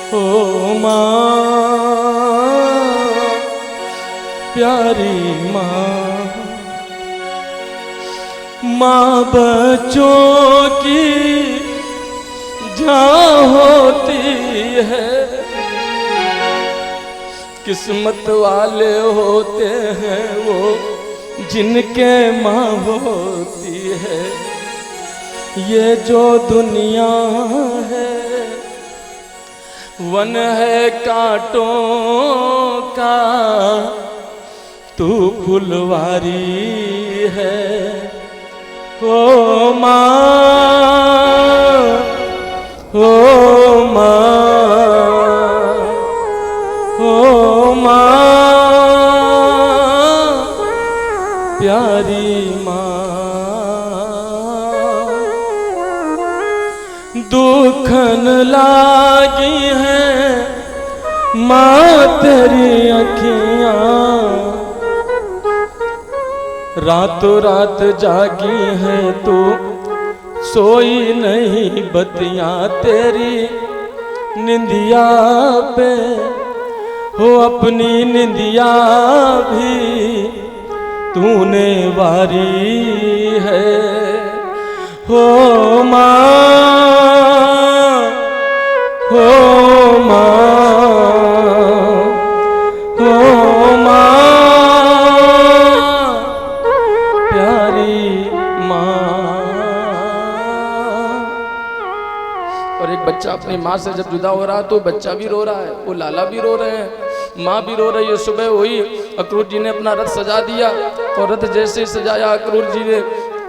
ओ माँ प्यारी माँ, माँ बच्चों की जहाँ होती है, किस्मत वाले होते हैं वो जिनके माँ होती है। ये जो दुनिया है वन है कांटों का, तू फुलवारी है। ओ माँ, ओ माँ, ओ माँ प्यारी माँ, दुखन लागी है माँ तेरी अखियाँ, रातों रात जागी है तू सोई नहीं बतियाँ, तेरी निंदिया पे हो अपनी निंदिया भी तूने वारी है। हो माँ, हो माँ, हो माँ प्यारी माँ। और एक बच्चा अपनी माँ से जब जुदा हो रहा है तो बच्चा भी रो रहा है, वो लाला भी रो रहे हैं, माँ भी रो रही है। सुबह हुई, अक्रूर जी ने अपना रथ सजा दिया और रथ जैसे ही सजाया अक्रूर जी ने,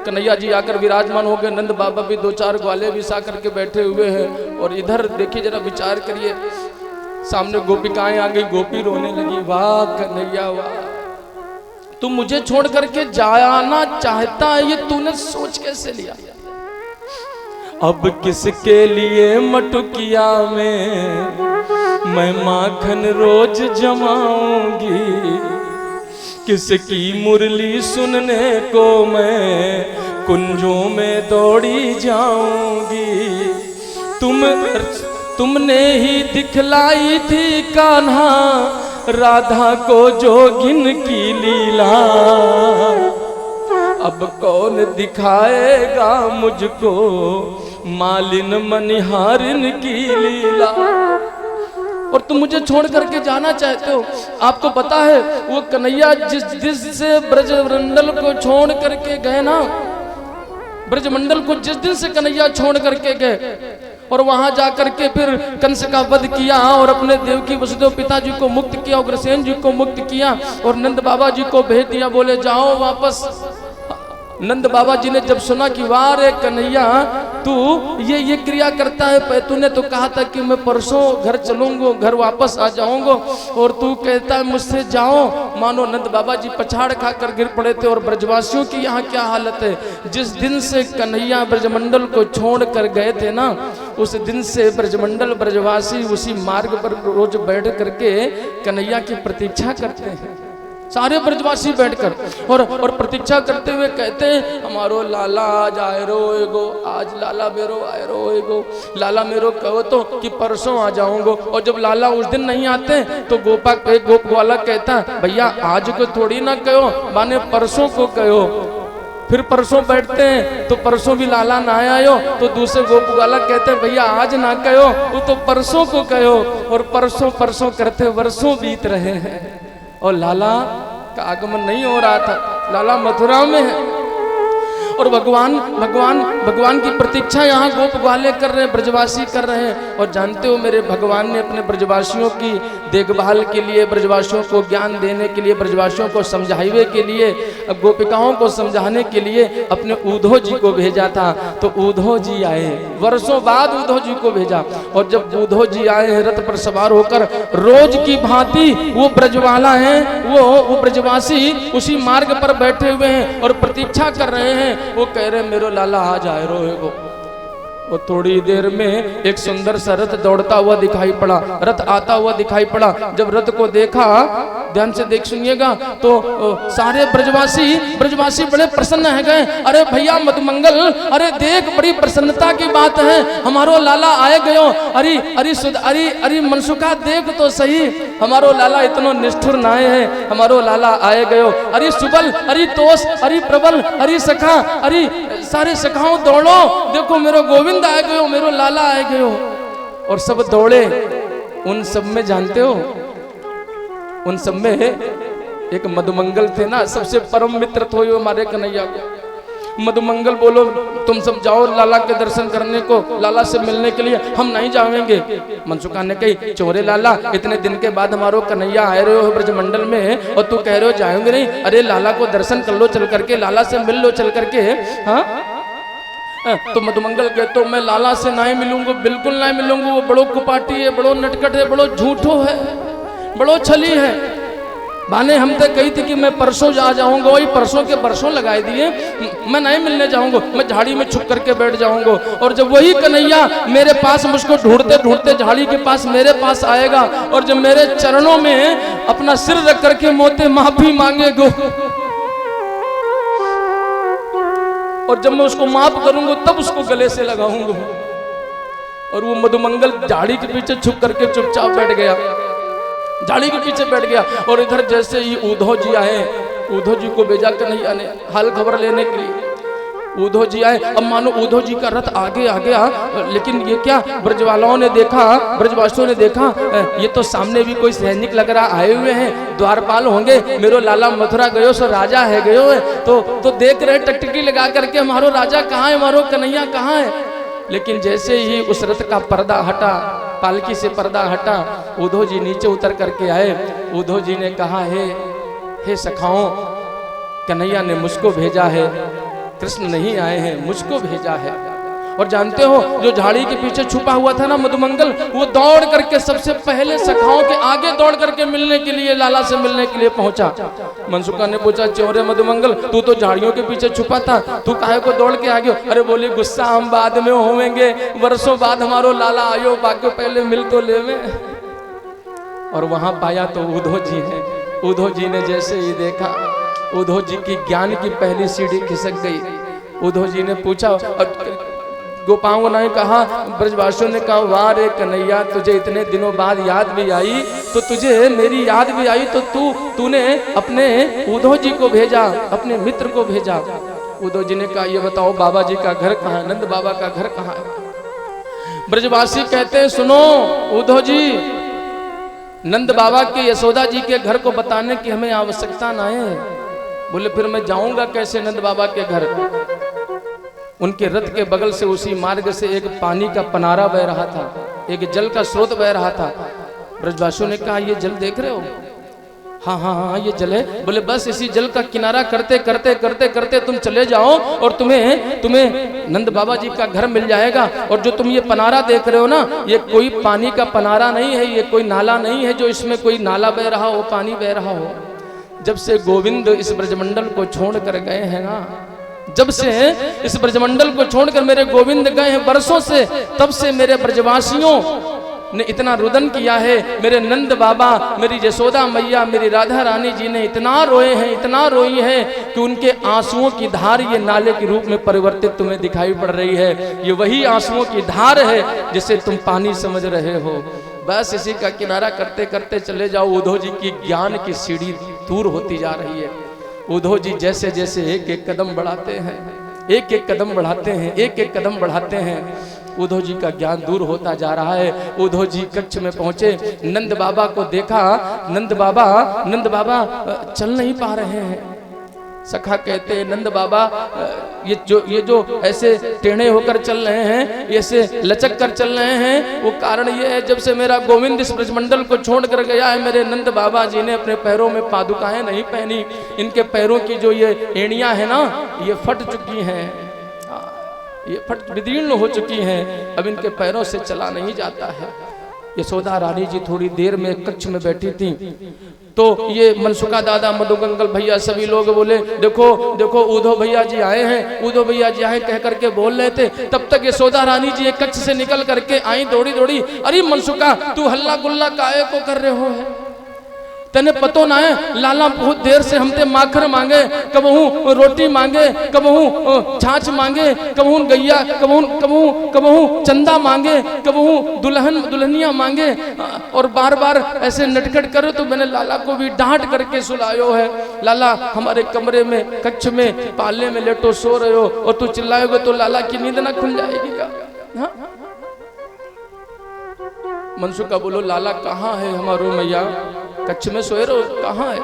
कन्हैया जी आकर विराजमान हो गए। नंद बाबा भी दो चार ग्वाले भी सा करके बैठे हुए हैं। और इधर देखिए जरा विचार करिए, सामने गोपिकाएं आ गई, गोपी रोने लगी, वाह कन्हैया वाह, तू मुझे छोड़ करके जाना चाहता है, ये तूने सोच कैसे लिया? अब किसके लिए मटुकिया में मैं माखन रोज जमाऊंगी, किसकी मुरली सुनने को मैं कुंजों में दौड़ी जाऊंगी। तुमने ही दिखलाई थी कान्हा राधा को जोगिन की लीला, अब कौन दिखाएगा मुझको मालिन मनिहारिन की लीला। और तुम मुझे छोड़ करके जाना चाहते हो। आपको पता है वो कन्हैया जिस दिन से ब्रजमंडल को छोड़ करके गए ना, ब्रजमंडल को जिस दिन से कन्हैया छोड़ करके गए और वहां जाकर के फिर कंस का वध किया और अपने देवकी वसुदेव पिताजी को मुक्त किया, उग्रसेन जी को मुक्त किया और नंद बाबा जी को भेज दिया, बोले जाओ वापस। नंद बाबा जी ने जब सुना कि वाह रे कन्हैया तू ये क्रिया करता है, तूने तो कहा था कि मैं परसों घर चलूंगा, घर वापस आ जाऊंगा और तू कहता है मुझसे जाओ। मानो नंद बाबा जी पछाड़ खा कर गिर पड़े थे। और ब्रजवासियों की यहाँ क्या हालत है, जिस दिन से कन्हैया ब्रजमंडल को छोड़ कर गए थे ना, उस दिन से ब्रजमंडल ब्रजवासी उसी मार्ग पर रोज बैठ करके कन्हैया की प्रतीक्षा करते हैं, सारे ब्रजवासी बैठकर और प्रतीक्षा करते हुए कहते हैं हमारो लाला आज आए रोएगो, आज लाला मेरो आए रोएगो, लाला मेरो कहो तो कि परसों आ जाऊंगो। और जब लाला उस दिन नहीं आते तो गोप वाला कहता भैया आज को थोड़ी ना कहो, माने परसों को कहो। फिर परसों बैठते हैं तो परसों भी लाला ना आयो तो दूसरे गोप वाला कहते हैं भैया आज ना कहो, वो तो परसों को कहो। और परसों परसों करते वर्षों बीत रहे हैं और लाला का आगमन नहीं हो रहा था। लाला मथुरा में है और भगवान की प्रतीक्षा यहाँ गोप ग्वाले कर रहे हैं, ब्रजवासी कर रहे हैं। और जानते हो मेरे भगवान ने अपने ब्रजवासियों की देखभाल के लिए, ब्रजवासियों को ज्ञान देने के लिए, ब्रजवासियों को समझाइए के लिए, गोपिकाओं को समझाने के लिए अपने उद्धव जी को भेजा था। तो उद्धव जी आए, वर्षों बाद उद्धव जी को भेजा। और जब उद्धव जी आए हैं रथ पर सवार होकर, रोज की भांति वो ब्रजवाला है, वो ब्रजवासी उसी मार्ग पर बैठे हुए हैं और प्रतीक्षा कर रहे हैं। वो कह रहे मेरो लाला आ जाए रोएगो। और थोड़ी देर में एक सुंदर सा रथ दौड़ता हुआ दिखाई पड़ा, रथ आता हुआ दिखाई पड़ा। जब रथ को देखा ध्यान से देख सुनिएगा। तो सारे ब्रजवासी बड़े प्रसन्न है गए। अरे भैया मधुमंगल, अरे देख बड़ी प्रसन्नता की बात है, हमारो लाला आए गयो। अरे मनसुखा देख तो सही, हमारो लाला इतनो निष्ठुर नाए है, हमारो लाला आए गयो। अरे सुबल, अरे तोस, अरे प्रबल, अरे सखा, अरे सारे सखाओं दौड़ो, देखो मेरो गोविंद आए गयो, मेरो लाला आए गयो। और सब दौड़े। उन सब में जानते हो, उन सब में एक मधुमंगल थे ना, सबसे परम मित्र थे हमारे कन्हैया को। मधुमंगल बोलो तुम सब जाओ लाला के दर्शन करने को, लाला से मिलने के लिए। हम नहीं जाएंगे। मनसुखा ने कही, चोरे लाला, इतने दिन के बाद हमारो कन्हैया आए रहे हो ब्रजमंडल में और तू कह रहे हो जाएंगे नहीं। अरे लाला को दर्शन कर लो चल करके, लाला से मिल लो चल करके। हाँ तो मधुमंगल कहते तो मैं लाला से नहीं मिलूंगा, बिल्कुल नहीं मिलूंगा। वो बड़ो कुपाटी है, बड़ो नटखट है, बड़ो झूठो है, बड़ो छली है। बाने हम तो कही थी कि मैं परसों आ जाऊंगा, वही परसों के बरसों लगाए दिए। मैं नहीं मिलने जाऊंगा, मैं झाड़ी में छुप करके बैठ जाऊंगा। और जब वही कन्हैया मेरे पास मुझको ढूंढते ढूंढते झाड़ी के पास मेरे पास आएगा और जब मेरे चरणों में अपना सिर रख करके मोते माफी मांगेगा और जब मैं उसको माफ करूंगा तब उसको गले से लगाऊंगा। और वो मधुमंगल झाड़ी के पीछे छुप करके चुपचाप बैठ गया, झाड़ी के पीछे बैठ गया। और इधर जैसे ही उद्धव जी आए, उद्धव जी को भेजा कन्हैया ने हाल खबर लेने के लिए। उद्धव जी आए, अब मानो उद्धव जी का रथ आगे आ गया, लेकिन ये क्या, ब्रजवालाओं ने देखा, ब्रजवासियों ने देखा, ये तो सामने भी कोई सैनिक लग रहा आए हुए हैं, द्वारपाल होंगे, मेरो लाला मथुरा गयो सो राजा है गयो है। तो देख रहे टकटकी लगा करके हमारो राजा कहाँ है, हमारो कन्हैया कहाँ है। लेकिन जैसे ही उस रथ का पर्दा हटा, पालकी से पर्दा हटा, उद्धव जी नीचे उतर करके आए। उद्धव जी ने कहा, हे सखाओं, कन्हैया ने मुझको भेजा है, कृष्ण नहीं आए हैं, मुझको भेजा है। और जानते हो जो झाड़ी के पीछे छुपा हुआ था ना मधुमंगल, वो दौड़ करके सबसे पहले सखाओं के आगे दौड़ करके मिलने के लिए, लाला से मिलने के लिए पहुंचा। मनसुखा ने पूछा, चौरे मधुमंगल, तू तो झाड़ियों के पीछे छुपा था, तू काहे को दौड़ के आ गयो? अरे बोली, गुस्सा हम बाद में होवेंगे, वर्षों बाद हमारो लाला आयो, बाकी पहले मिल तो ले में। और वहां पाया तो उद्धव जी है। उद्धव जी ने जैसे ही देखा, उद्धव जी की ज्ञान की पहली सीढ़ी खिसक गई। उद्धव जी ने पूछा, और गोपाओं ने कहा, ब्रजवासियों ने कहा, वाह रे कन्हैया, तुझे इतने दिनों बाद याद भी आई, तो तुझे मेरी याद भी आई, तो तूने अपने उद्धव जी को भेजा, अपने मित्र को भेजा। उद्धव जी ने कहा, ये बताओ बाबा जी का घर कहाँ है, नंद बाबा का घर कहाँ है? ब्रजवासी कहते हैं, सुनो उद्धव जी, नंद बाबा के यशोदा जी के घर को बताने की हमें आवश्यकता ना है। बोले, फिर मैं जाऊंगा कैसे नंद बाबा के घर? उनके रथ के बगल से उसी मार्ग से एक पानी का पनारा बह रहा था, एक जल का स्रोत बह रहा था। ब्रजवासियों ने कहा, ये जल देख रहे हो? हाँ हाँ हाँ, ये जल है। बोले, बस इसी जल का किनारा करते करते करते करते तुम चले जाओ और तुम्हें नंद बाबा जी का घर मिल जाएगा। और जो तुम ये पनारा देख रहे हो ना, ये कोई पानी का पनारा नहीं है, ये कोई नाला नहीं है जो इसमें कोई नाला बह रहा हो, पानी बह रहा हो। जब से गोविंद इस ब्रजमंडल को छोड़ कर गए हैं ना, जब से इस ब्रजमंडल को छोड़कर मेरे गोविंद गए हैं वर्षों से, तब से मेरे ब्रजवासियों ने इतना रुदन किया है। मेरे नंद बाबा, मेरी यशोदा मैया, मेरी राधा रानी जी ने इतना रोए हैं, इतना रोई है कि उनके आंसुओं की धार ये नाले के रूप में परिवर्तित तुम्हें दिखाई पड़ रही है। ये वही आंसुओं की धार है जिसे तुम पानी समझ रहे हो। बस इसी का किनारा करते करते चले जाओ। उद्धव जी की ज्ञान की सीढ़ी दूर होती जा रही है। उद्धव जी जैसे जैसे एक एक कदम बढ़ाते हैं, एक एक कदम बढ़ाते हैं, एक एक कदम बढ़ाते हैं, उद्धव जी का ज्ञान दूर होता जा रहा है। उद्धव जी कक्ष में पहुंचे, नंद बाबा को देखा। नंद बाबा चल नहीं पा रहे हैं। सखा कहते हैं, नंद बाबा ये जो ऐसे टेढ़े होकर चल रहे हैं, ऐसे लचक कर चल रहे हैं, वो कारण ये है जब से मेरा गोविंद इस ब्रजमंडल को छोड़ कर गया है, मेरे नंद बाबा जी ने अपने पैरों में पादुकाएं नहीं पहनी। इनके पैरों की जो ये एड़ियां है ना, ये फट चुकी हैं, ये फट विदीर्ण हो चुकी हैं। अब इनके पैरों से चला नहीं जाता है। यशोदा रानी जी थोड़ी देर में कक्ष में बैठी थी, तो ये मनसुखा दादा, मधुमंगल भैया, सभी लोग बोले, देखो देखो उद्धव भैया जी आए हैं, उद्धव भैया जी आए कह करके बोल रहे थे। तब तक यशोदा रानी जी एक कक्ष से निकल करके आई दौड़ी दौड़ी। अरे मनसुखा, तू हल्ला गुल्ला काहे को कर रहे हो है? तेने पतो ना है लाला बहुत देर से हमते माखर मांगे, कबहू रोटी मांगे, कबहू छाछ मांगे, कबहू गैया, कबहू चंदा मांगे, कबहू दुल्हन दुल्हनिया मांगे, और बार बार ऐसे नटखट करो। तो मैंने लाला को भी डांट करके सुलायो है। लाला हमारे कमरे में कक्ष में पाले में लेटो सो रहे हो, और तू चिल्लाओगे तो लाला की नींद ना खुल जाएगी क्या? हाँ? मनसुखा बोलो लाला कहाँ है हमारो मैया? कच्छ में सोए रहो, कहाँ है?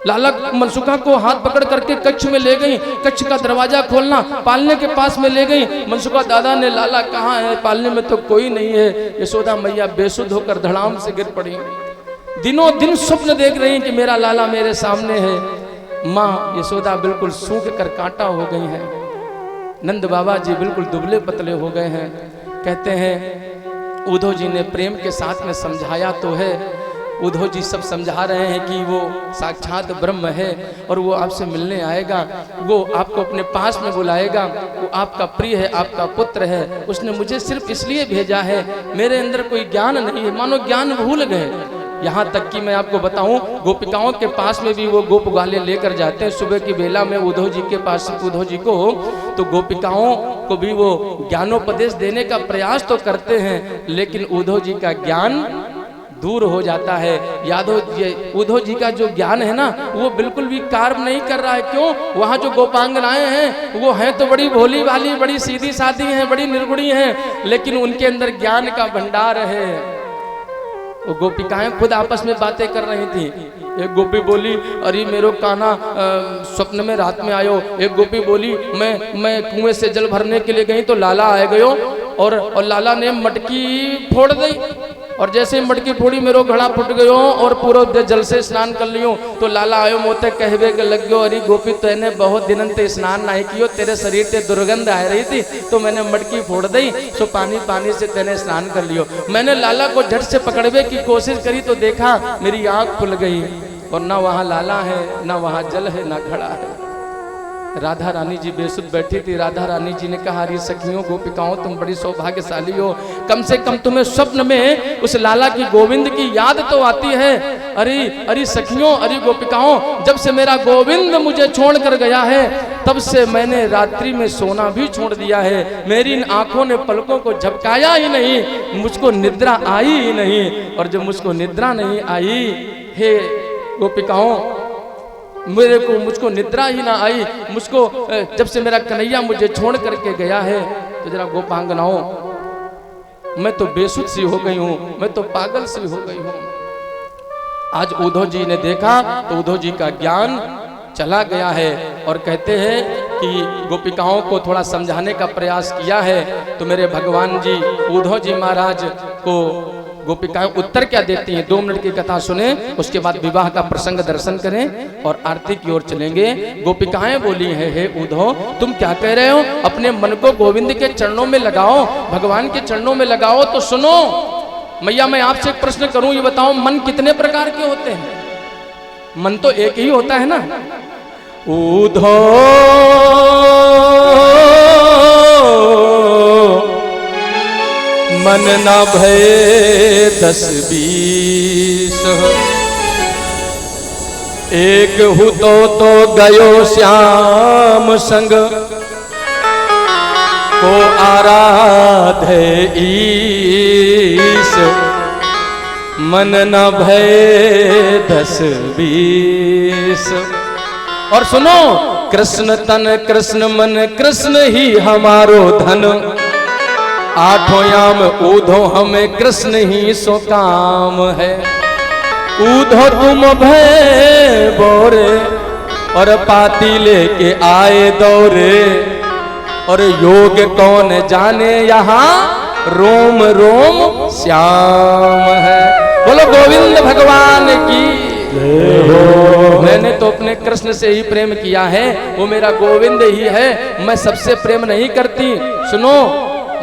लाला मनसुखा को हाथ पकड़ करके कच्छ में ले गई। कच्छ का दरवाजा खोलना, पालने के पास में ले गई। मनसुखा दादा ने लाला कहाँ है? पालने में तो कोई नहीं है। यशोदा मैया बेसुध होकर धड़ाम से गिर पड़ी। दिनों दिन स्वप्न देख रही कि मेरा लाला मेरे सामने है। माँ यशोदा बिल्कुल सूख कर कांटा हो गई है। नंद बाबा जी बिल्कुल दुबले पतले हो गए हैं। कहते हैं उद्धव जी ने प्रेम के साथ में समझाया तो है। उद्धव जी सब समझा रहे हैं कि वो साक्षात ब्रह्म है और वो आपसे मिलने आएगा, वो आपको अपने पास में बुलाएगा, वो आपका प्रिय है, आपका पुत्र है। उसने मुझे सिर्फ इसलिए भेजा है, मेरे अंदर कोई ज्ञान नहीं है। मानो ज्ञान भूल गए। यहाँ तक कि मैं आपको बताऊं, गोपिकाओं के पास में भी वो गोप ग्वाले लेकर जाते हैं। सुबह की बेला में उद्धव जी के पास, उद्धव जी को, तो गोपिकाओं को भी वो ज्ञानोपदेश देने का प्रयास तो करते हैं, लेकिन उद्धव जी का ज्ञान दूर हो जाता है। उद्धव जी का जो ज्ञान है ना, वो बिल्कुल भी कार्य नहीं कर रहा है। क्यों? वहाँ जो गोपांगनाएं हैं वो हैं तो बड़ी भोली भाली, बड़ी सीधी सादी हैं, बड़ी निर्गुणी हैं, लेकिन उनके अंदर ज्ञान का भंडार है। वो गोपिकाएं खुद आपस में बातें कर रही थी। एक गोपी बोली अरे मेरो कान्हा स्वप्न में रात में आयो। एक गोपी बोली मैं कुएं से जल भरने के लिए गई तो लाला आ गयो और लाला ने मटकी फोड़ दी, और जैसे मटकी फोड़ी मेरो घड़ा फुट गयो और पूरा जल से स्नान कर लियो। तो लाला आयो मोते कहवे के लग गयो अरे गोपी तेने बहुत दिन ते स्नान नहीं कियो, तेरे शरीर ते दुर्गंध आ रही थी तो मैंने मटकी फोड़ दी, सो पानी से तेने स्नान कर लियो। मैंने लाला को झट से पकड़वे की कोशिश करी तो देखा मेरी आंख खुल गई, और ना वहाँ लाला है, ना वहाँ जल है, ना खड़ा है। राधा रानी जी बेसुध बैठी थी। राधा रानी जी ने कहा अरे सखियों गोपिकाओं तुम बड़ी सौभाग्यशाली हो, कम से कम तुम्हें स्वप्न में उस लाला की गोविंद की याद तो आती है। अरे सखियों, अरे गोपिकाओं, जब से मेरा गोविंद मुझे छोड़ कर गया है तब से मैंने रात्रि में सोना भी छोड़ दिया है। मेरी इन आंखों ने पलकों को झपकाया ही नहीं, मुझको निद्रा आई ही नहीं। और जब मुझको निद्रा नहीं आई, हे गोपिकाओं, मुझको निद्रा ही ना आई, मुझको जब से मेरा कन्हैया मुझे छोड़ करके गया है, तो जरा गोपांगनाओं, मैं तो बेसुध सी हो गई हूँ, मैं तो पागल सी हो गई हूँ। आज उद्धव जी ने देखा तो उद्धव जी का ज्ञान चला गया है, और कहते हैं कि गोपिकाओं को थोड़ा समझाने का प्रयास किया है तो मेरे भगवान जी उद्धव जी महाराज को गोपिकाएं उत्तर क्या देती हैं। 2 मिनट की कथा सुने, उसके बाद विवाह का प्रसंग दर्शन करें और आरती की ओर चलेंगे। गोपिकाएं बोली हैं हे उद्धव, तुम क्या कह रहे हो? अपने मन को गोविंद के चरणों में लगाओ, भगवान के चरणों में लगाओ। तो सुनो मैया, मैं आपसे एक प्रश्न करूं, ये बताओ मन कितने प्रकार के होते हैं? मन तो एक ही होता है ना। उद्धव मन न भये 10-20, एक हु तो गयो श्याम संग, को आराधे ईश। मन न भये 10-20। और सुनो, कृष्ण तन कृष्ण मन, कृष्ण ही हमारो धन। 8 याम ऊधो हमें कृष्ण ही सो काम है। ऊधो तुम भय बोरे, और पाती लेके आए दौरे। और योग कौन जाने यहाँ रोम रोम श्याम है। बोलो गोविंद भगवान की। मैंने तो अपने कृष्ण से ही प्रेम किया है, वो मेरा गोविंद ही है। मैं सबसे प्रेम नहीं करती। सुनो,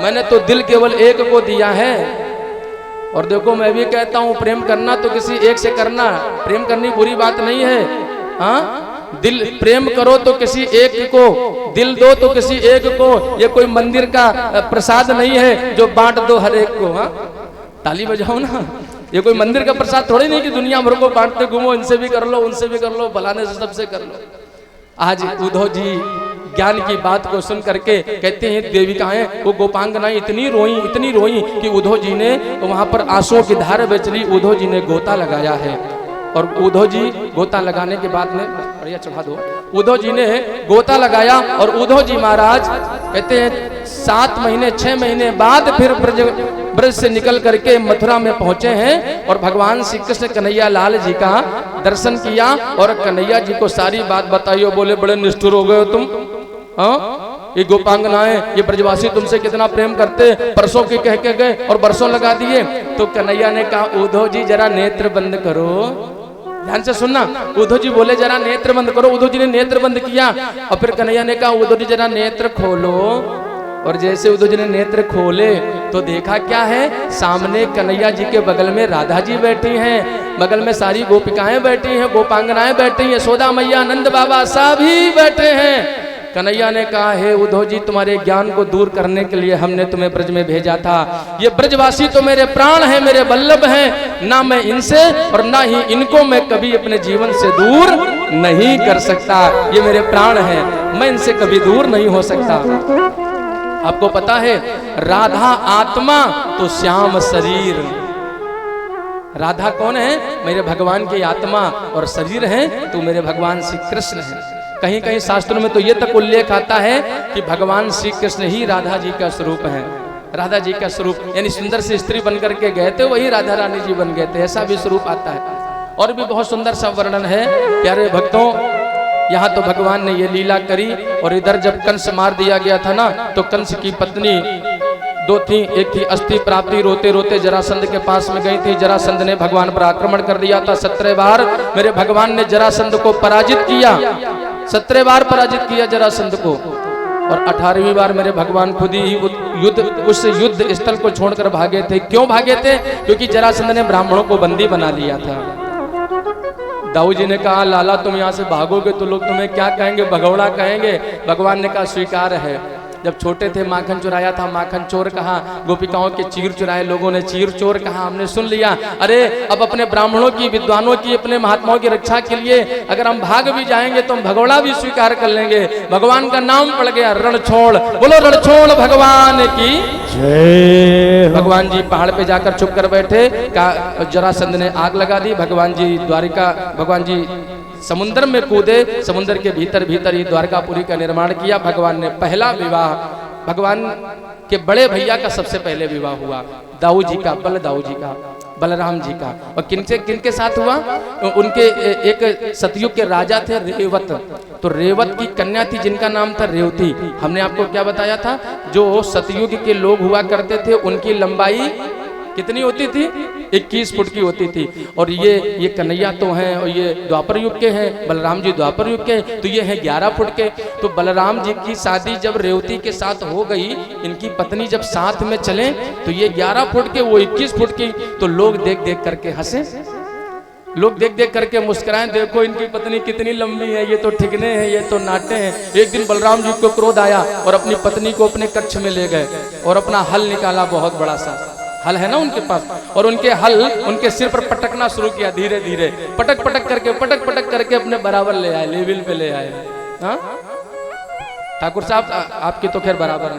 मैंने तो दिल केवल एक को दिया है। और देखो, मैं भी कहता हूँ प्रेम करना तो किसी एक से करना, प्रेम करनी बुरी बात नहीं है। हाँ, दिल प्रेम करो तो किसी एक को, दिल दो तो किसी एक को। ये कोई मंदिर का प्रसाद नहीं है जो बांट दो हर एक को। हाँ, ताली बजाओ ना। ये कोई मंदिर का प्रसाद थोड़ी नहीं कि दुनिया भर को बांटते घूमो, इनसे भी कर लो, उनसे भी कर लो, फलाने से सबसे कर लो। आज उद्धव जी ज्ञान की बात को सुन करके कहते हैं देविकाएं वो गोपांगनाएं इतनी रोई कि उद्धव जी ने वहां पर आंसुओं की धार बच ली। उद्धव जी ने गोता लगाया है और उद्धव जी गोता लगाने के बाद में बढ़िया चढ़ा दो। उद्धव जी ने गोता लगाया और उद्धव जी महाराज कहते हैं 7 महीने 6 महीने बाद फिर ब्रज से निकल करके मथुरा में पहुंचे हैं और भगवान श्री कृष्ण कन्हैया लाल जी का दर्शन किया और कन्हैया जी को सारी बात बताई और बोले बड़े निष्ठुर हो गए हो तुम, हाँ ये गोपांगनाएं ये ब्रजवासी तुमसे कितना प्रेम करते, परसों के कह के गए और बरसों लगा दिए। तो कन्हैया ने कहा उद्धव जी जरा नेत्र बंद करो, ध्यान से सुनना। उद्धव जी बोले जरा नेत्र बंद करो। उद्धव जी ने नेत्र बंद किया और फिर कन्हैया ने कहा उद्धव जी जरा नेत्र खोलो। और जैसे उद्धव जी ने नेत्र खोले तो देखा क्या है, सामने कन्हैया जी के बगल में राधा जी बैठी हैं, बगल में सारी गोपिकाएं बैठी हैं, गोपांगनाएं बैठी हैं, यशोदा मैया, नंद बाबा सभी बैठे हैं। कन्हैया ने कहा हे उद्धव जी तुम्हारे ज्ञान को दूर करने के लिए हमने तुम्हें ब्रज में भेजा था। ये ब्रजवासी तो मेरे प्राण हैं, मेरे बल्लभ हैं, ना मैं इनसे और ना ही इनको मैं कभी अपने जीवन से दूर नहीं कर सकता। ये मेरे प्राण हैं, मैं इनसे कभी दूर नहीं हो सकता। आपको पता है राधा आत्मा तो श्याम शरीर। राधा कौन है? मेरे भगवान की आत्मा, और शरीर है तो मेरे भगवान श्री कृष्ण है। कहीं कहीं शास्त्रों में तो ये तक उल्लेख आता है कि भगवान श्री कृष्ण ही राधा जी का स्वरूप है। राधा जी का स्वरूप यानी सुंदर से स्त्री बनकर के गए थे, वही राधा रानी जी बन गए थे, ऐसा भी स्वरूप आता है। और भी बहुत सुंदर सा वर्णन है। प्यारे भक्तों, यहाँ तो भगवान ने ये लीला करी और इधर जब कंस मार दिया गया था ना, तो कंस की पत्नी 2 थी। एक थी अस्थि प्राप्ति, रोते रोते जरासंध के पास में गई थी। जरासंध ने भगवान पर आक्रमण कर दिया था। 17 बार मेरे भगवान ने जरासंध को पराजित किया, 17 बार पराजित किया जरासंध को। और 18वीं बार मेरे भगवान खुद ही उस युद्ध स्थल को छोड़कर भागे थे। क्यों भागे थे? क्योंकि जरासंध ने ब्राह्मणों को बंदी बना लिया था। दाऊ जी ने कहा लाला तुम यहाँ से भागोगे तो लोग तुम्हें क्या कहेंगे, भगौड़ा कहेंगे। भगवान ने कहा स्वीकार है। जब छोटे थे माखन चुराया था, माखन चोर कहा, गोपिकाओं के चीर चुराए लोगों ने चीर चोर कहा, हमने सुन लिया। अरे अब अपने ब्राह्मणों की, विद्वानों की, अपने महात्माओं की रक्षा के लिए अगर हम भाग भी जाएंगे तो हम भगोड़ा भी स्वीकार कर लेंगे। भगवान का नाम पड़ गया रणछोड़। बोलो रणछोड़ भगवान की जय। भगवान जी पहाड़ पे जाकर छुप कर बैठे। जरासंध ने आग लगा दी। भगवान जी समुद्र में कूदे। समुद्र के भीतर भीतर ही द्वारकापुरी का निर्माण किया। भगवान ने पहला विवाह भगवान के बड़े भैया का सबसे पहले विवाह हुआ दाऊ जी का, दाऊ जी का, बलराम जी का। और किनके साथ हुआ? उनके एक सतयुग के राजा थे रेवत। तो रेवत की कन्या थी जिनका नाम था रेवती। हमने आपको क्या बताया था? जो सतयुग के लोग हुआ करते थे उनकी लंबाई कितनी होती थी? 21 फुट की होती थी। और ये कन्हैया तो हैं और ये द्वापर युग के हैं, बलराम जी द्वापर युग के, तो ये हैं 11 फुट के। तो बलराम जी की शादी जब रेवती के साथ हो गई, इनकी पत्नी जब साथ में चले तो ये 11 फुट के, वो 21 फुट की। तो लोग देख देख करके हंसे, लोग देख देख करके मुस्कुराएं, देखो इनकी पत्नी कितनी लंबी है, ये तो ठिकने हैं, ये तो नाटे हैं। एक दिन बलराम जी को क्रोध आया और अपनी पत्नी को अपने कक्ष में ले गए और अपना हल निकाला, बहुत बड़ा सा हल है ना उनके पास, और उनके हल उनके सिर पर पटकना शुरू किया। धीरे धीरे पटक पटक करके अपने बराबर ले आए, लेवल पे ले आए। हाँ ठाकुर साहब आपकी तो खैर बराबर है।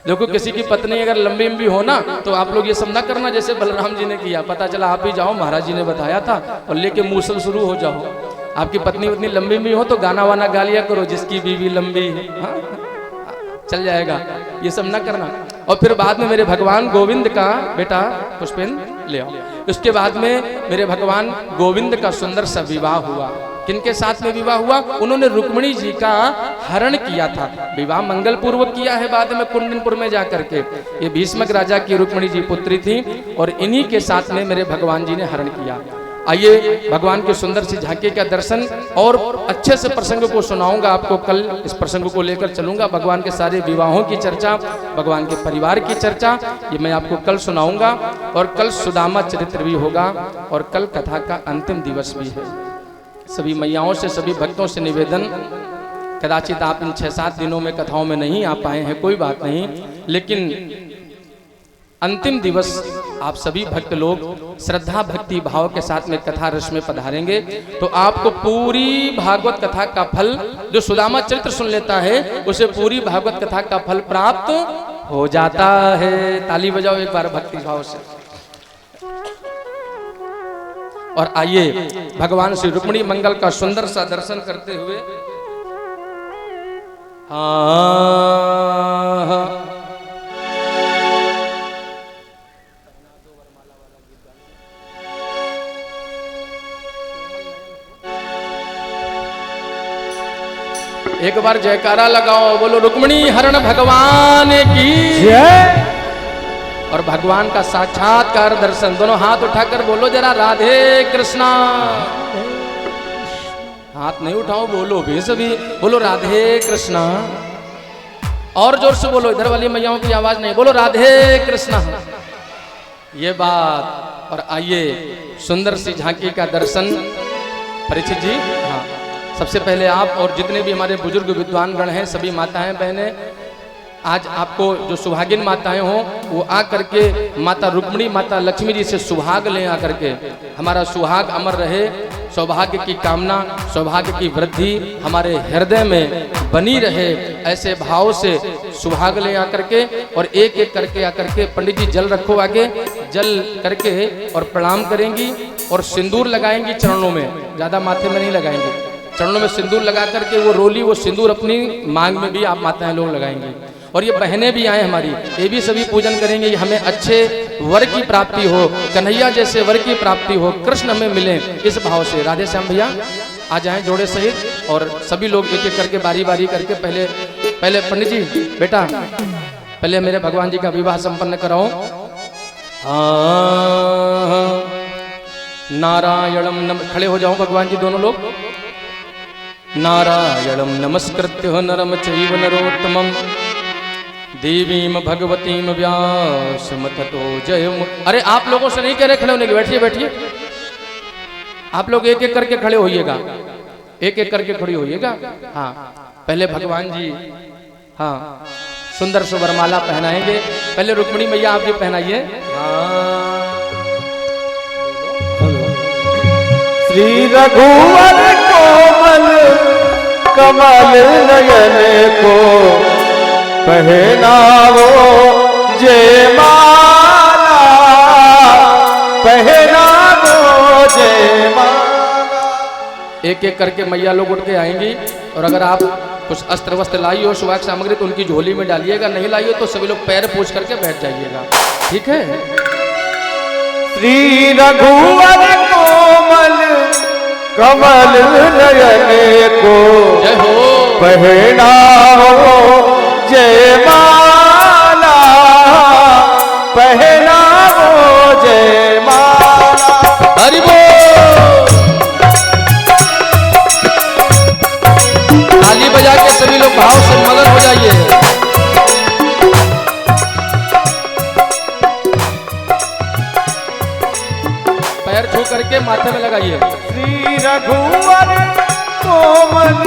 देखो किसी की पत्नी अगर लंबी लंबी हो ना, तो आप लोग ये सब ना करना जैसे बलराम जी ने किया। पता चला आप ही जाओ, महाराज जी ने बताया था, और लेके मूसल शुरू हो जाओ। आपकी पत्नी उतनी लंबी भी हो तो गाना वाना गा लिया करो, जिसकी बीवी लंबी है। हाँ? चल जाएगा, ये सब ना करना। और फिर बाद में मेरे भगवान गोविंद का बेटा पुष्पेंद्र ले आओ। उसके बाद में मेरे भगवान गोविंद का सुंदर सा विवाह हुआ। किनके साथ में विवाह हुआ? उन्होंने रुक्मिणी जी का हरण किया था। विवाह मंगल पूर्वक किया है बाद में कुंदनपुर में जाकर के। ये भीष्मक राजा की रुक्मिणी जी पुत्री थी और इन्हीं के साथ में मेरे भगवान जी ने हरण किया। आइए भगवान की सुंदर सी झांकी का दर्शन और अच्छे से प्रसंग को सुनाऊंगा आपको। कल इस प्रसंग को लेकर चलूंगा। भगवान के सारे विवाहों की चर्चा, भगवान के परिवार की चर्चा, ये मैं आपको कल सुनाऊंगा। और कल सुदामा चरित्र भी होगा और कल कथा का अंतिम दिवस भी है। सभी मैयाओं से, सभी भक्तों से निवेदन, कदाचित आप इन 6-7 दिनों में कथाओं में नहीं आ पाए हैं, कोई बात नहीं, लेकिन अंतिम दिवस आप सभी भक्त लोग श्रद्धा भक्ति भाव के साथ में कथा रस में पधारेंगे तो आपको पूरी भागवत कथा का फल, जो सुदामा चरित्र सुन लेता है उसे पूरी भागवत कथा का फल प्राप्त हो जाता है। ताली बजाओ एक बार भक्ति भाव से। और आइए भगवान श्री रुक्मिणी मंगल का सुंदर सा दर्शन करते हुए एक बार जयकारा लगाओ, बोलो रुक्मिणी हरण भगवान की जय। और भगवान का साक्षात्कार दर्शन, दोनों हाथ उठाकर बोलो जरा राधे कृष्णा। हाथ नहीं उठाओ, बोलो भी सभी, बोलो राधे कृष्णा। और जोर से बोलो, इधर वाली मैयाओं की आवाज नहीं, बोलो राधे कृष्णा। ये बात। और आइए सुंदर सी झांकी का दर्शन। परीक्षित जी, हाँ, सबसे पहले आप और जितने भी हमारे बुजुर्ग विद्वान गण हैं, सभी माताएं बहनें, आज आपको जो सुहागिन माताएं हों वो आ करके माता रुक्मिणी माता लक्ष्मी जी से सुहाग लें। आकर के हमारा सुहाग अमर रहे, सौभाग्य की कामना, सौभाग्य की वृद्धि हमारे हृदय में बनी रहे, ऐसे भाव से सुहाग लें आकर के। और एक एक करके आकर के पंडित जी जल रखो आगे, जल करके और प्रणाम करेंगी और सिंदूर लगाएंगी चरणों में, ज्यादा माथे में नहीं लगाएंगे, चरणों में सिंदूर लगा करके वो रोली, वो सिंदूर अपनी मांग में भी आप माताएं लोग लगाएंगी। और ये बहनें भी आए हमारी, ये भी सभी पूजन करेंगे, हमें अच्छे वर की प्राप्ति हो, कन्हैया जैसे वर की प्राप्ति हो, कृष्ण हमें मिले, इस भाव से। राधे श्याम भैया आ जाएं जोड़े सहित। और सभी लोग एक एक करके बारी बारी करके पहले पंडित जी बेटा पहले मेरे भगवान जी का विवाह संपन्न कराओ। नारायणम खड़े हो जाओ भगवान जी दोनों लोग। नारायणं नमस्कृत्य नरं चैव नरोत्तमं देवीं भगवतीं व्यासं ततो जयम्। अरे आप लोगों से नहीं कह रहे खड़े होने के, बैठिए बैठिए। आप लोग एक एक करके खड़े होइएगा, एक एक करके खड़ी होइएगा। हाँ, पहले भगवान जी हाँ सुंदर से वरमाला पहनाएंगे। पहले रुक्मिणी मैया आप जी पहनाइए। श्री रघुवर कोमल कमल नयन को पहनावो जयमाला, पहनावो जयमाला। एक एक करके मैया लोग उठ के आएंगी। और अगर आप कुछ अस्त्र वस्त्र लाई हो, सुहाग सामग्री, तो उनकी झोली में डालिएगा, नहीं लाई हो तो सभी लोग पैर पूछ करके बैठ जाइएगा, ठीक है। श्री रघुवर कोमल कमल नयन को जय हो पहनाओ जयमाला, पहनाओ जयमाला। हरि बोल। ताली बजा के सभी लोग भाव से मगन हो जाइए। पैर छू करके माथे में लगाइए। श्री रघुवर कोमल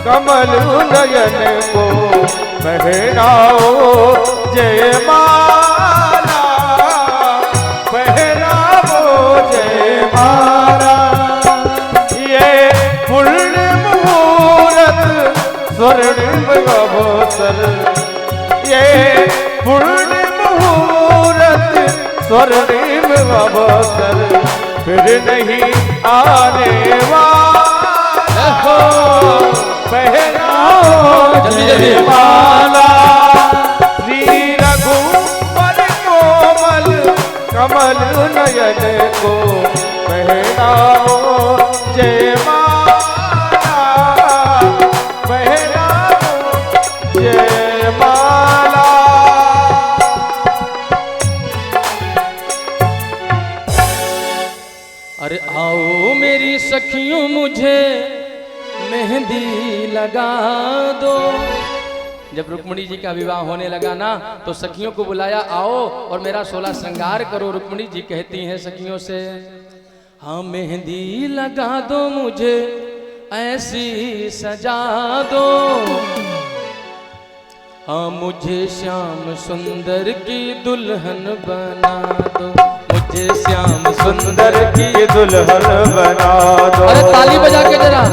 कमल नयन को पहनाओ जयमाला, पहनाओ जयमाला। ये पुण्य मुहूर्त स्वर्णिम अवसर, ये पुण्य मुहूर्त स्वर्णिम अवसर फिर नहीं आने वाला हो, पहनाओ जयमाला। श्री रघुवर कोमल कमल नयन को पहनाओ जयमाला, पहनाओ जयमाला। अरे आओ मेरी सखियों मुझे मेहंदी लगा दो। जब रुक्मिणी जी का विवाह होने लगा ना तो सखियों को बुलाया, आओ और मेरा 16 श्रृंगार करो। रुक्मिणी जी कहती हैं सखियों से, हाँ मेहंदी लगा दो मुझे ऐसी सजा दो। हाँ मुझे श्याम सुंदर की दुल्हन बना दो, मुझे श्याम सुंदर की दुल्हन बना दो। अरे ताली बजा के जरा,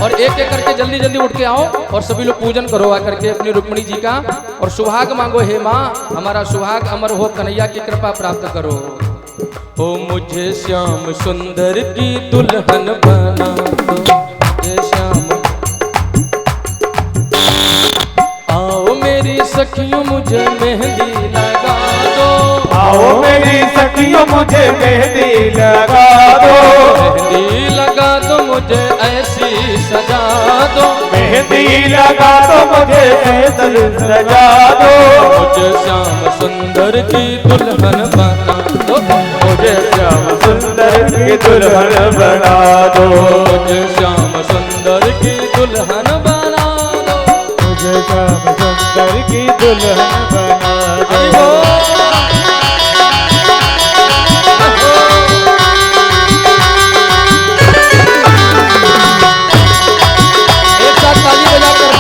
और एक एक करके जल्दी जल्दी उठ के आओ और सभी लोग पूजन करो आकर के अपनी रुक्मिणी जी का, और सुहाग मांगो, हे माँ हमारा सुहाग अमर हो, कन्हैया की कृपा प्राप्त करो। ओ मुझे श्याम सुंदर की दुल्हन बना दो, मुझे श्याम। आओ मेरी सखियों मुझे मेहंदी लगा दो, आओ मेरी सखियों मुझे मेहंदी लगा दो, मेहंदी लगा दो मुझे ऐसी सजा दो, मेहंदी लगा दो मुझे ऐसी सजा दो। मुझे श्याम सुंदर की दुल्हन बना दो, मुझे श्याम सुंदर की दुल्हन बना दो, मुझे श्याम सुंदर की दुल्हन बना दो, मुझे श्याम सुंदर की दुल्हन बना दो। एक साथ ताली बजाकर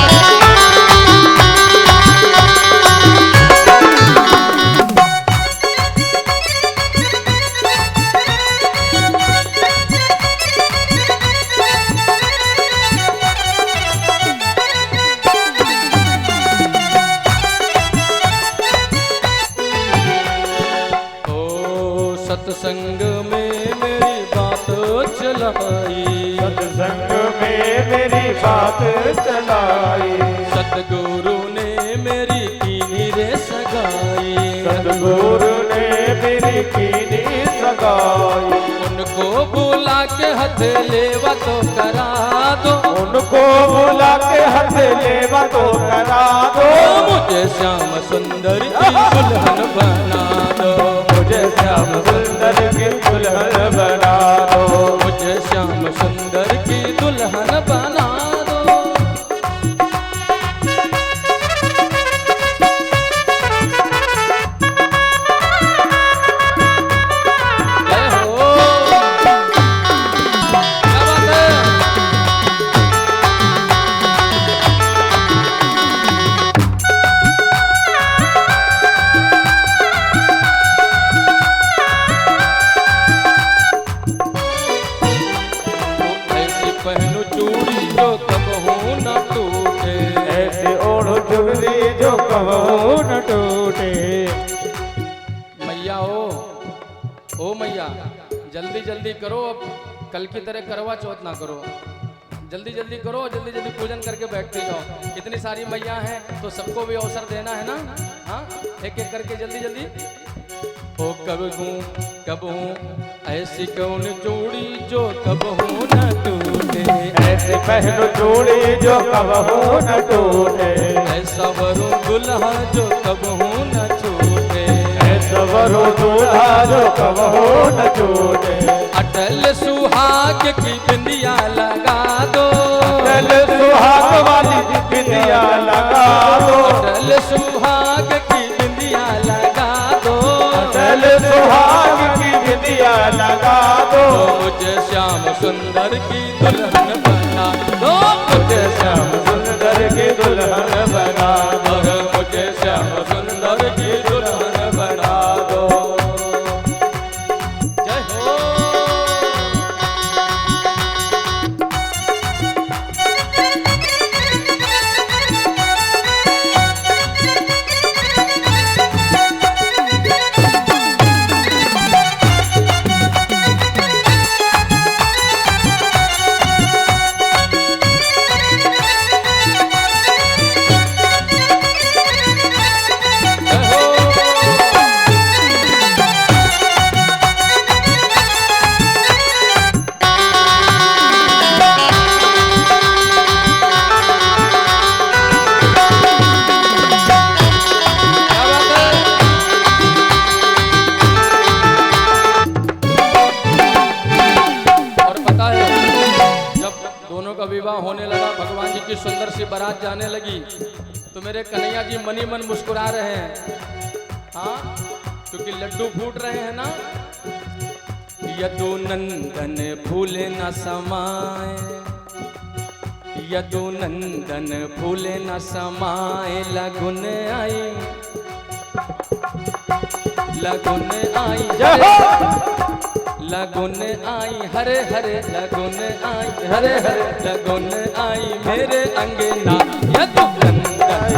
सत्संग में मेरी बात चलाई, सत्संग में मेरी बात चलाई, सतगुरु ने मेरी कीनी रे सगाई, सतगुरु ने मेरी कीनी सगाई। उनको बुला के हथ लेवा तो करा दो, उनको बुला के हाथ लेवा तो करा दो, मुझे श्याम सुंदर की दुल्हन बना दो, मुझे श्याम सुंदर की दुल्हन बना दो, मुझे श्याम सुंदर की दुल्हन बना दो। जय हो, क्या बात है। ऐसी पहनू चूड़ी जो कबहू न टूटे, ऐसे ओढ़ो चुनरी जो कबहू न टूटे। मैया ओ मैया जल्दी जल्दी करो, अब कल की तरह करवा चौथ ना करो, जल्दी जल्दी करो, जल्दी जल्दी पूजन करके बैठते जाओ। इतनी सारी मैया हैं तो सबको भी अवसर देना है ना, हाँ एक एक करके जल्दी जल्दी। ओ कब हूँ ऐसी कौन चूड़ी जो कबहू न टूटे, ऐसे पहनो चूड़ी जो कबहू न टूटे, ऐसा वरुण दुल्हा जो कबहू न छूटे, ऐसा वरो दूल्हा जो कबहू न टूटे। अटल सुहाग की बिंदिया लगा दो, अटल सुहाग वाली बिंदिया लगा दो, अटल सुहाग की बिंदिया लगा दो, अटल सुहाग की बिंदिया लगा दो, मुझे श्याम सुंदर की दुल्हन बना दो, मुझे श्याम सुंदर की दुल्हन बना दो, मुझे श्याम सुंदर की दुल्हन बना दो। जय हो। होने लगा, भगवान जी की सुंदर सी बारात जाने लगी, तो मेरे कन्हैया जी मनी मन मुस्कुरा रहे हैं, हाँ क्योंकि लड्डू फूट रहे हैं ना। यदु नंदन फूले न समाए, यदु नंदन फूले न समाए लगुन आई, लगुन आई हरे, लगुन आई हरे हरे, लगुन आई हरे हरे, लगुन आई मेरे अंगना यदु नंदन।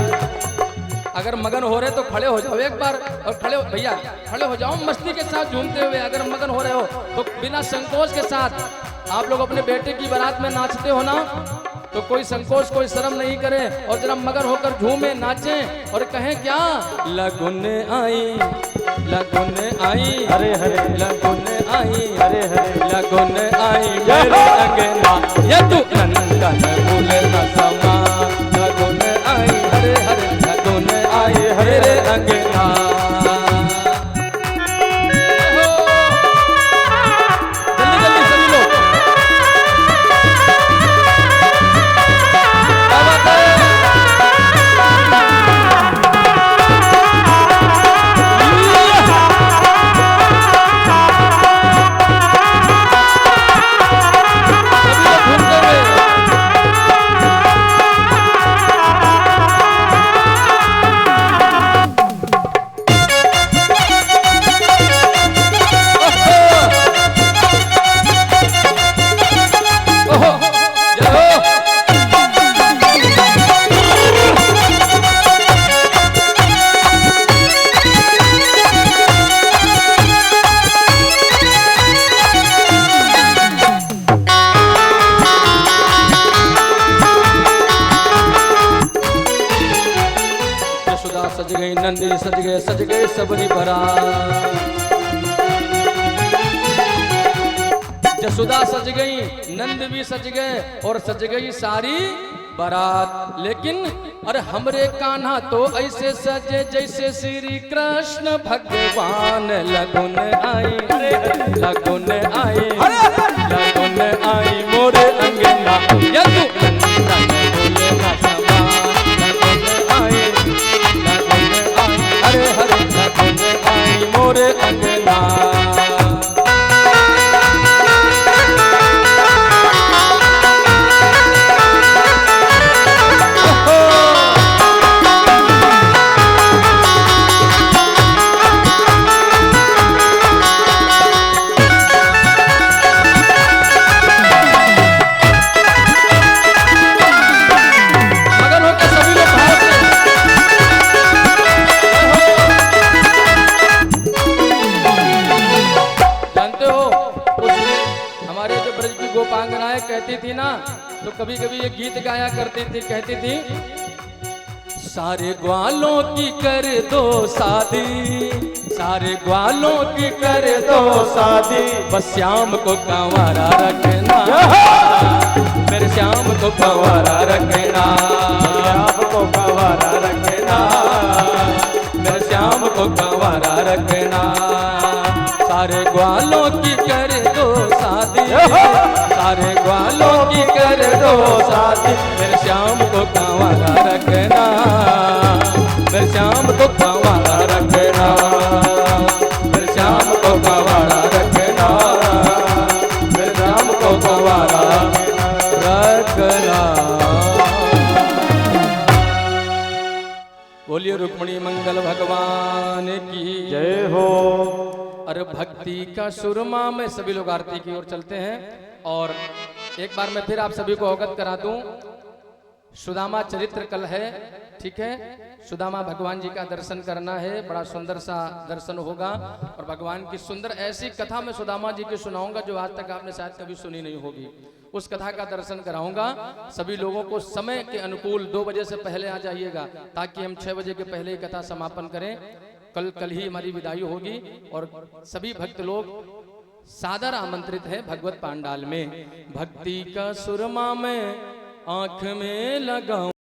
अगर मगन हो रहे तो खड़े हो जाओ एक बार, और खड़े हो भैया, खड़े हो जाओ मस्ती के साथ झूमते हुए। अगर मगन हो रहे हो तो बिना संकोच के साथ आप लोग अपने बेटे की बारात में नाचते हो ना, तो कोई संकोच कोई शर्म नहीं करे, और जरा मगन होकर झूमे नाचें और कहें क्या, लगुन आई, लगुन आई हरे हरे, लगुन आई हरे हरे, लगुन आई मेरे अंगना यदु नंदन फूले न समा, लगुन आई हरे हरे, लगुन आई मेरे अंगना। जल्दी जल्दी सभी लोग, क्या बात है? सज गई नंदी सज गए सबरी बारात, जसोदा सज गई, नंद भी सज गए और सज गई सारी बारात। लेकिन अरे हमरे कान्हा तो ऐसे सजे जैसे श्री कृष्ण भगवान, लगुन आई लगुन आई, लगुन आई मोरे अंगना यदु नंदन फूले न समा, लगुन आई लगुन आई हरे हरे, लगुन आई मोरे अंगना। कहती थी ना, तो कभी कभी ये गीत गाया करती थी, कहती थी, सारे ग्वालों की कर दो शादी, सारे ग्वालों की कर दो शादी, बस श्याम को कंवारा रखना, मेरे श्याम को कंवारा रखना, श्याम को कंवारा रखना, मेरे श्याम को कंवारा रखना। सारे ग्वालों की कर दो शादी, सारे ग्वालों की कर दो शादी, मेरे श्याम को कंवारा रखना, मेरे श्याम को कंवारा रखना, मेरे श्याम को कंवारा रखना, मेरे श्याम को कंवारा रखना। बोलिए रुक्मिणी मंगल भगवान की जय हो। अरे भक्ति का सुरमा में सभी लोग आरती की ओर चलते हैं। और एक बार मैं फिर आप सभी को अवगत करा दूं, सुदामा चरित्र कल है, ठीक है। सुदामा भगवान जी का दर्शन करना है, बड़ा सुंदर सा दर्शन होगा, और भगवान की सुंदर ऐसी कथा मैं सुदामा जी की सुनाऊंगा जो आज तक आपने शायद कभी सुनी नहीं होगी। उस कथा का दर्शन कराऊंगा। सभी लोगों को समय के अनुकूल 2 बजे से पहले आ जाइएगा, ताकि हम 6 बजे के पहले ही कथा समापन करें। कल ही हमारी विदाई होगी, और सभी भक्त लोग सादर आमंत्रित है भगवत पांडाल में। भक्ति का सुरमा में आंख में लगाऊं